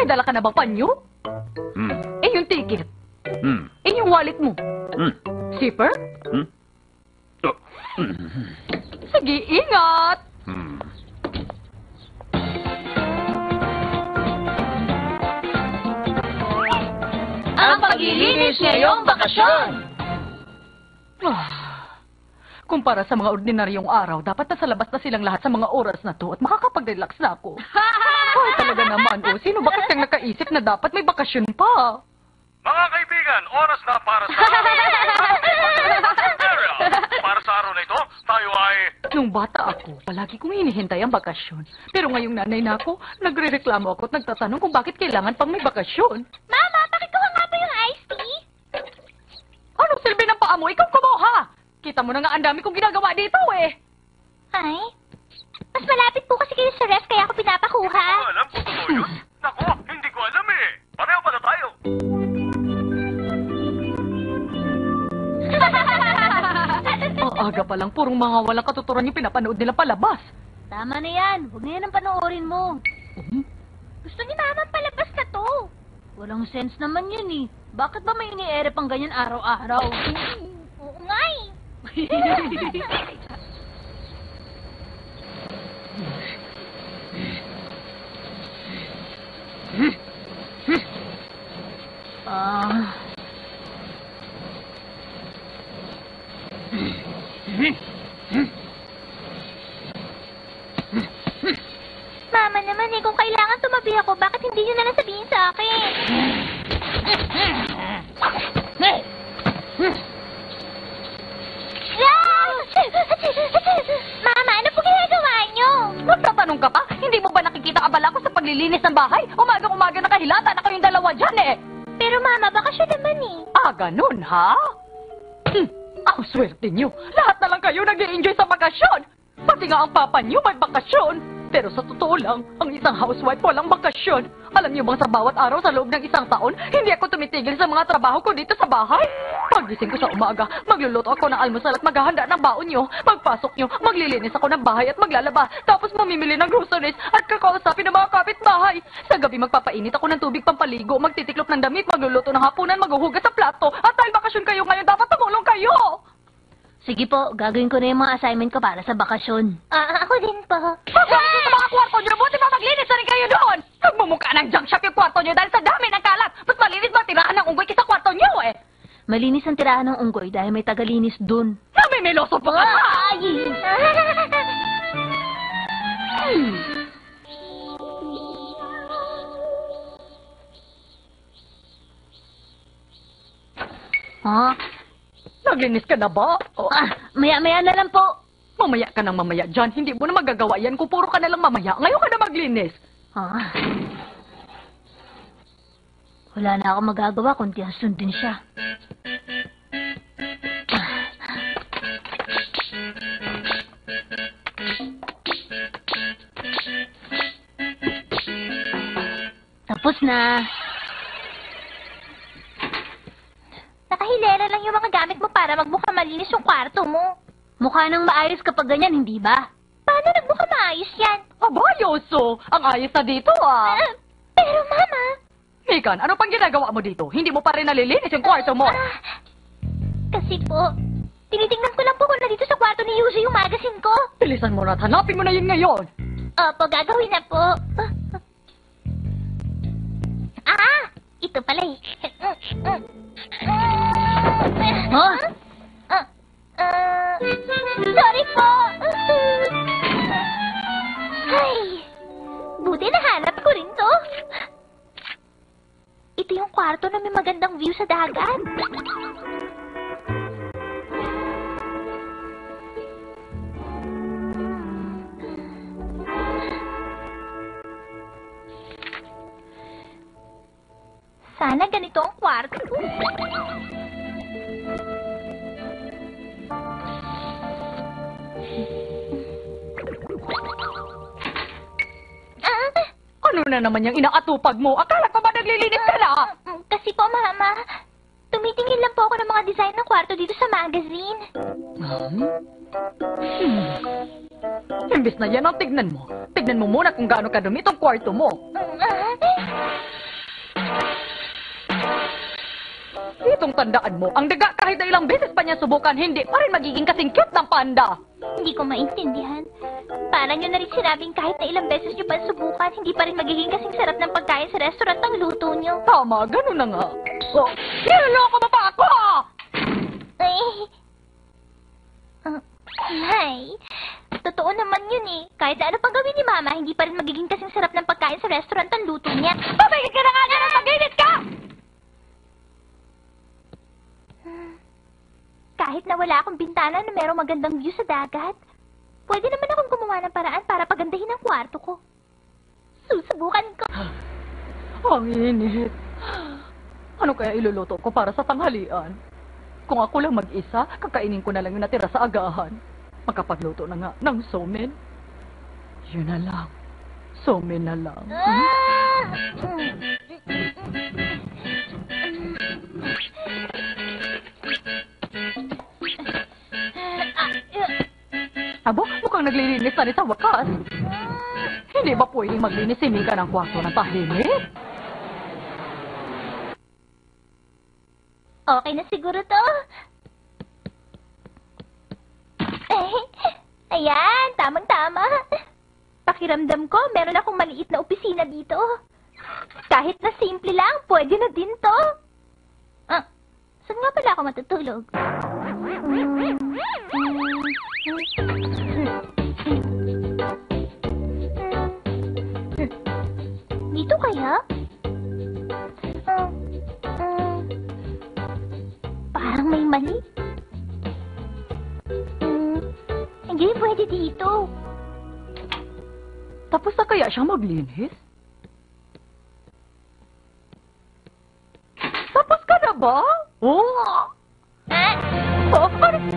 May dala ka na bang panyo? Eh, yung ticket. Eh, yung wallet mo. Zipper? Sige, ingat! Ang paglilinis ngayong bakasyon! Kumpara sa mga ordinaryong araw, dapat nasa labas na silang lahat sa mga oras na to at makakapag-relax na ako. Ay, talaga naman, sino ba kasing nakaisip na dapat may bakasyon pa? Mga kaibigan, oras na para sa... Para sa araw na ito, tayo ay... Nung bata ako, palagi kong hinihintay ang bakasyon. Pero ngayong nanay na ako, nagre-reklamo ako at nagtatanong kung bakit kailangan pang may bakasyon. Mama, pakikuha nga po yung iced tea. Anong silbi ng paa mo? Ikaw kumuha! Kita mo na nga ang dami kong ginagawa dito Ay, mas malapit po kasi kayo sa ref kaya ako pinapakuha. Alam ko totoo yun? Naku, hindi ko alam Pareho pala tayo. Ang aga pa lang, purong mga walang katuturan yung pinapanood nila palabas. Tama na yan. Huwag na yan ang panoorin mo. Gusto ni Mama palabas na to. Walang sense naman yun Bakit ba may ini-ere pang ganyan araw-araw? Oo nga Mama naman kung kailangan tumabi ako, bakit hindi niyo na lang sabihin sa akin? Mama, ano po ginagawa niyo? Magtatanong ka pa? Hindi mo ba nakikita abala ko sa paglilinis ng bahay? Umaga-umaga nakahilata na kayong dalawa dyan Pero Mama, bakasyon naman ganun ha? Ang swerte niyo. Lahat na lang kayo nag-i-enjoy sa bakasyon. Pati nga ang papa niyo may bakasyon. Pero sa totoo lang, ang isang housewife walang bakasyon. Alam niyo bang sa bawat araw sa loob ng isang taon, hindi ako tumitigil sa mga trabaho ko dito sa bahay? Pagising ko sa umaga, magluluto ako ng almusal at maghahanda ng baon niyo. Pagpasok niyo, maglilinis ako ng bahay at maglalaba. Tapos mamimili ng groceries at kakausapin ng mga kapitbahay. Sa gabi magpapainit ako ng tubig pampaligo, magtitiklop ng damit, magluluto ng hapunan, maghuhugas sa plato. At dahil bakasyon kayo ngayon, dapat tumulong kayo! Sige po, gagawin ko na yung mga assignment ko para sa bakasyon. Ako din po. Pagkakas sa mga kwarto niyo, buti pa maglinis na rin kayo doon! Nagmumukha ng junk shop yung kwarto niyo dahil sa dami ng kalat. Mas malinis ba tirahan ng unggoy kaysa kwarto niyo Malinis ang tirahan ng unggoy dahil may tagalinis dun. Namimiloso pa ka! Naglinis ka na ba? Maya-maya na lang po. Mamaya ka nang mamaya dyan. Hindi mo na magagawa yan kung puro ka na lang mamaya. Ngayon ka na maglinis. Wala na akong magagawa kundi sundin siya. Tapos na. Nakahilera lang yung mga gamit mo para magmukha malinis yung kwarto mo. Mukha nang maayos kapag ganyan, hindi ba? Paano nagmukha maayos yan? Aba, Yoso! Ang ayos na dito, Pero, Mama... Mikan, ano pang ginagawa mo dito? Hindi mo pa rin nalilinis yung kwarto mo. Kasi po, tinitingnan ko lang po kung nandito sa kwarto ni Yuzu yung magazine ko. Bilisan mo na at hanapin mo na yun ngayon. Opo, gagawin na po. Ito pala Sorry po. Ay, buti nahanap ko rin to. Ito yung kwarto na may magandang view sa dagat. Sana ganito ang kwarto. Ano na naman yung inaatupag mo? Akala ko ba naglilinis ka na? Kasi po, Mama, tumitingin lang po ako ng mga design ng kwarto dito sa magazine. Imbis na yan ang tignan mo. Tignan mo muna kung gaano kadumi itong kwarto mo. Itong tandaan mo, ang daga kahit na ilang beses pa niya subukan, hindi pa rin magiging kasing cute ng panda. Hindi ko maintindihan. Parang nyo na rin sinabing kahit na ilang beses nyo pa subukan, hindi pa rin magiging kasing sarap ng pagkain sa restaurant ng luto nyo. Tama, ganun na nga. Oh, niloloko mo pa ako! Ay. Ay. Totoo naman yun eh. Kahit na ano pang gawin ni Mama, hindi pa rin magiging kasing sarap ng pagkain sa restaurant ng luto niya. Pabigit ka na nga niya ng mag-init ka! Kahit na wala akong bintana na merong magandang view sa dagat, pwede naman akong gumawa ng paraan para pagandahin ang kwarto ko. Susubukan ko. Ang init. Ano kaya iluluto ko para sa tanghalian? Kung ako lang mag-isa, kakainin ko na lang yung natira sa agahan. Makapagluto na nga ng somen. Yun na lang. Somen na lang. Abo, mukhang naglilinis na rin sa wakas. Hindi ba pwedeng maglinis si Mika ng kwarto ng tahimik? Okay na siguro to. Ayan, tamang-tama. Pakiramdam ko, meron akong maliit na opisina dito. Kahit na simple lang, pwede na din to. Saan nga pala ako matutulog? Dito kaya? Parang may mali. Hindi pwede dito. Tapos na kaya siya maglinis? Tapos ka na ba? Oh!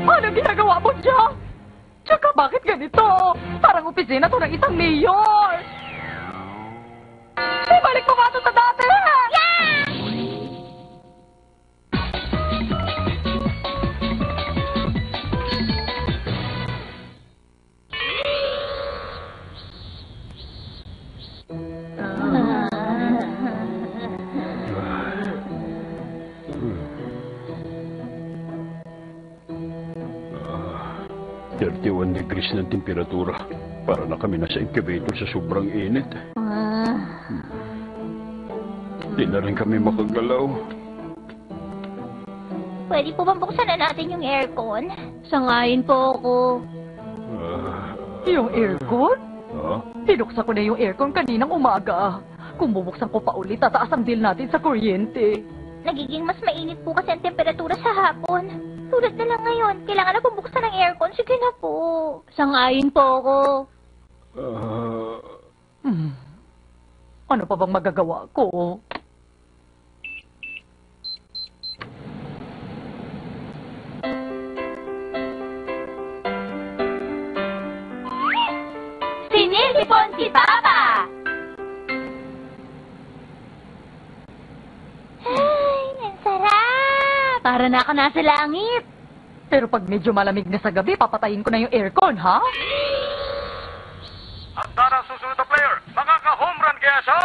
Ano ginagawa mo dyan? Tsaka bakit ganito? Parang opisina to ng isang mayor! Ibalik mo nga to sa dati! Yeah. 31 degrees ng temperatura. Para na kami nasa incubator sa sobrang init. Di na rin kami makagalaw. Pwede po bang buksan na natin yung aircon? Sangayin po ako. Yung aircon? Ha? Pinuksan ko na yung aircon kaninang umaga. Kung bubuksan ko pa ulit, tataas ang bill natin sa kuryente. Nagiging mas mainit po kasi ang temperatura sa hapon. Tulad na lang ngayon, kailangan na pong buksan ang aircon. Sige na po. Sangayin po ako. Ano pa bang magagawa ko? Sinilipon si Papa! Ay, ang sarap! Para na ako nasa langit. Pero pag medyo malamig na sa gabi, papatayin ko na yung aircon, ha? Handa na susunod na player. Makaka-home run kaya siya?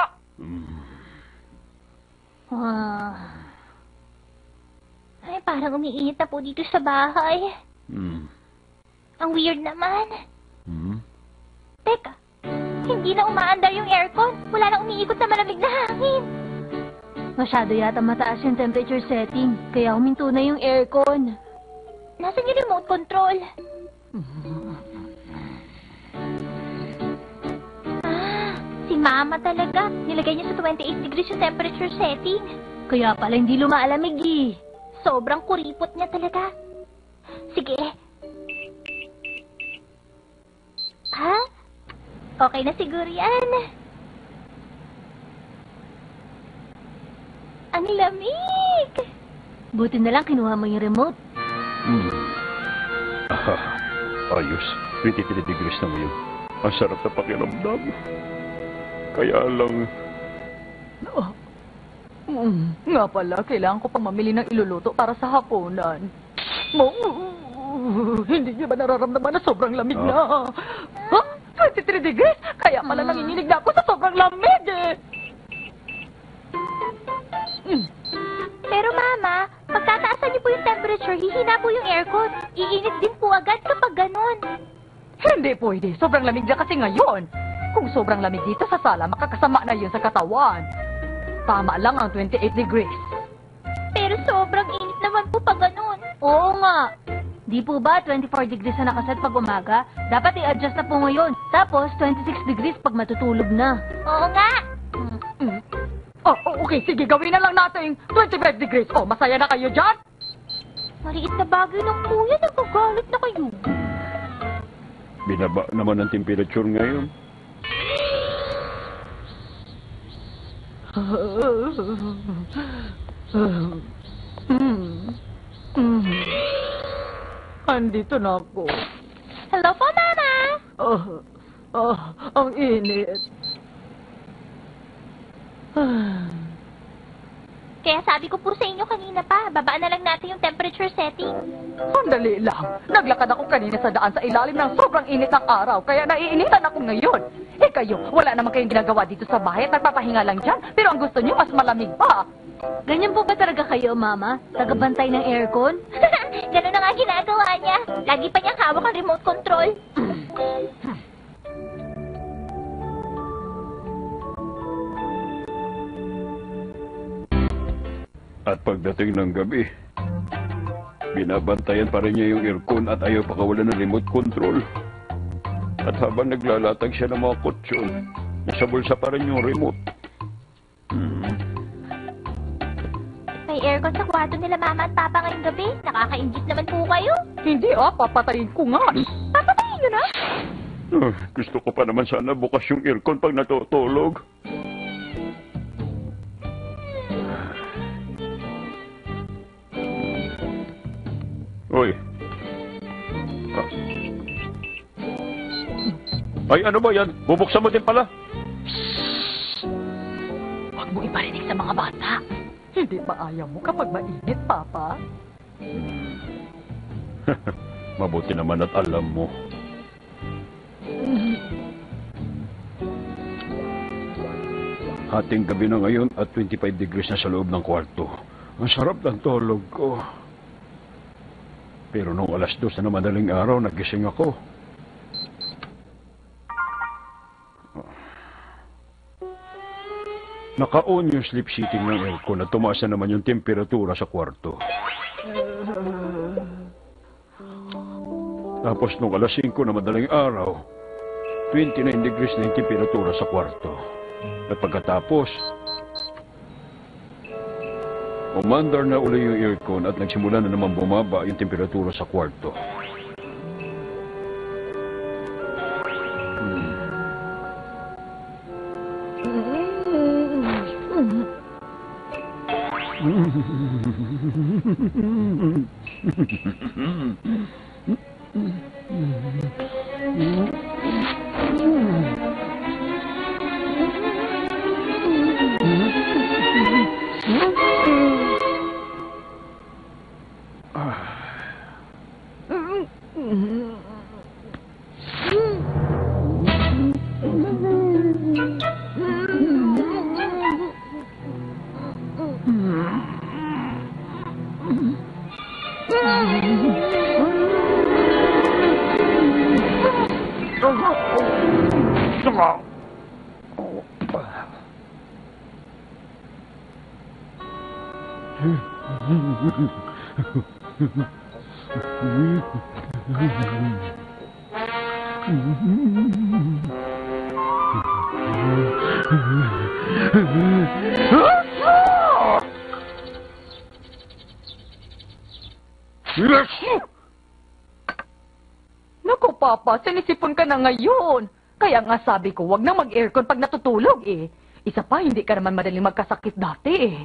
Ay, parang umiinit na po dito sa bahay. Ang weird naman. Teka, hindi na umaandar yung aircon. Wala nang umiikot na malamig na hangin. Masyado yata mataas yung temperature setting, kaya huminto na yung aircon. Nasaan yung remote control? Si Mama talaga. Nilagay niya sa 28 degrees yung temperature setting. Kaya pala hindi lumaalamig eh. Sobrang kuripot niya talaga. Sige. Ha? Okay na siguro yan. Ang lamig! Buti na lang kinuha mo yung remote. Ayos. 23 degrees na ngayon. Ang sarap na pakiramdam. Kaya lang... Nga pala, kailangan ko pang mamili ng iluluto para sa hapunan. Hindi niyo ba nararamdaman na sobrang lamig na? 23 degrees? Kaya pala nanginginig na ako sa sobrang lamig eh! Pero Mama, pagka niyo po yung temperature, hihina po yung aircon. Iinit din po agad kapag ganun. Hindi pwede. Sobrang lamig na kasi ngayon. Kung sobrang lamig dito sa sala, makakasama na yun sa katawan. Tama lang ang 28 degrees. Pero sobrang init naman po pag ganun. Oo nga. Di po ba 24 degrees na nakaset pag umaga? Dapat i-adjust na po ngayon. Tapos 26 degrees pag matutulog na. Oo nga. Okay, sige, gawin na lang natin 25 degrees. Masaya na kayo dyan? Maliit na bagay ng kuya, nagagalit na kayo. Binaba naman ang temperature ngayon. Andito na ako. Hello po, Mama! Ang init. Kaya sabi ko po sa inyo kanina pa, babaan na lang natin yung temperature setting. Sandali lang. Naglakad ako kanina sa daan sa ilalim ng sobrang init ng araw, kaya naiinitan ako ngayon. Kayo, wala naman kayong ginagawa dito sa bahay at nagpapahinga lang dyan, pero ang gusto niyo mas malamig pa. Ganyan po ba talaga kayo, Mama? Tagabantay ng aircon? Ganun na nga ginagawa niya. Lagi pa niyang hawak ang remote control. At pagdating ng gabi, binabantayan pa rin niya yung aircon at ayaw pakawalan ng remote control. At habang naglalatag siya ng mga kutsyon, nasa bulsa pa rin yung remote. May aircon sa kwarto nila Mama at Papa ngayong gabi. Nakaka-inggit naman po kayo. Hindi papatayin ko nga. Papatayin nyo na? Gusto ko pa naman sana bukas yung aircon pag natutulog. Hoy. Ay, ano ba yan? Bubuksan mo din pala. Huwag mo iparinig sa mga bata. Hindi ba ayaw mo kapag mainit, Papa? Mabuti naman at alam mo. Hating gabi na ngayon at 25 degrees na sa loob ng kwarto. Ang sarap ng tulog ko. Pero nung 2:00 na madaling araw, nagising ako. Naka-on yung sleep sheeting ng aircon at tumaas na naman yung temperatura sa kwarto. Tapos nung 5:00 na madaling araw, 29 degrees na yung temperatura sa kwarto. At pagkatapos, umandar na uli yung aircon at nagsimula na naman bumaba yung temperatura sa kwarto. Naku, Papa, sinisipon ka na ngayon. Kaya nga sabi ko, wag na mag-aircon pag natutulog eh. Isa pa, hindi ka naman madaling magkasakit dati eh.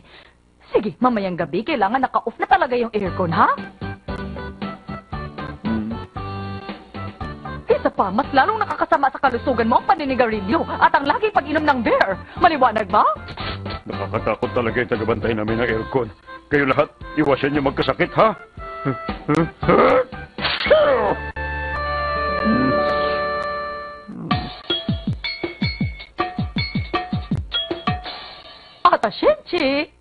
Sige, mamayang gabi, kailangan naka-off na talaga yung aircon, ha? Isa pa, mas lalong nakakasama sa kalusugan mo ang paninigarilyo at ang lagi pag-inom ng beer. Maliwanag ba? Nakakatakot talaga yung tagabantay namin ng aircon. Kayo lahat, iwasan niyo magkasakit, ha? Ata, Shenchi.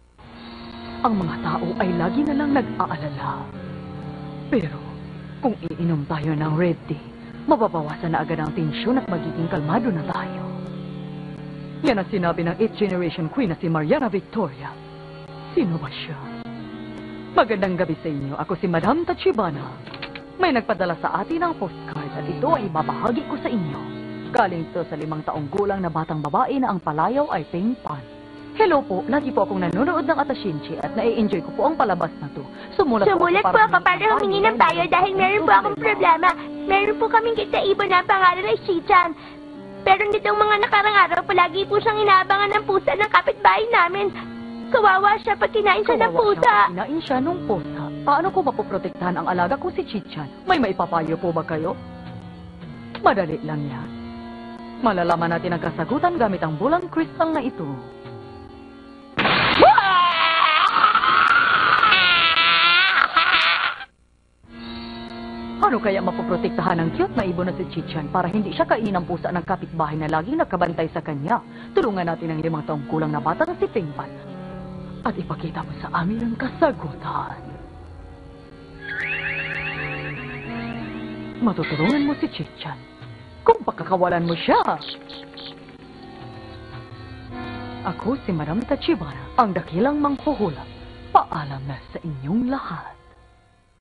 ang mga tao ay lagi na lang nag-aalala. Pero, kung iinom tayo ng red tea, mababawasan na agad ang tensyon at magiging kalmado na tayo. Yan ang sinabi ng 8th generation queen na si Mariana Victoria. Sino ba siya? Magandang gabi sa inyo. Ako si Madam Tachibana. May nagpadala sa atin ng postcard at ito ay ibabahagi ko sa inyo. Galing ito sa 5 taong gulang na batang babae na ang palayaw ay Ping Pan. Hello po, lagi po akong nanonood ng Atashinchi at nai-enjoy ko po ang palabas na to. Sumulat po ako para humingi ng payo dahil meron po akong problema. Meron po kaming kita-ibon na ang pangalan ay Shichan. Pero nitong mga nakarang araw, palagi po siyang inaabangan ng pusa ng kapitbahay namin. Kawawa siya pag kinain siya ng pusa. Kinain siya ng pusa. Paano ko mapoprotektahan ang alaga ko si Chichan? May maipapayo po ba kayo? Madali lang yan. Malalaman natin ang kasagutan gamit ang bulang kristal na ito. Ano kaya mapoprotektahan ng cute na ibon na si Chichan para hindi siya kainin ng pusa ng kapitbahay na laging nakabantay sa kanya? Tulungan natin ang 5 taong kulang na bata na si Ping Pan. At ipakita mo sa amin ang kasagutan. Matutulungan mo si Chichan kung pakakawalan mo siya. Ako si Madam Tachibana, ang dakilang manghuhula. Paalam na sa inyong lahat.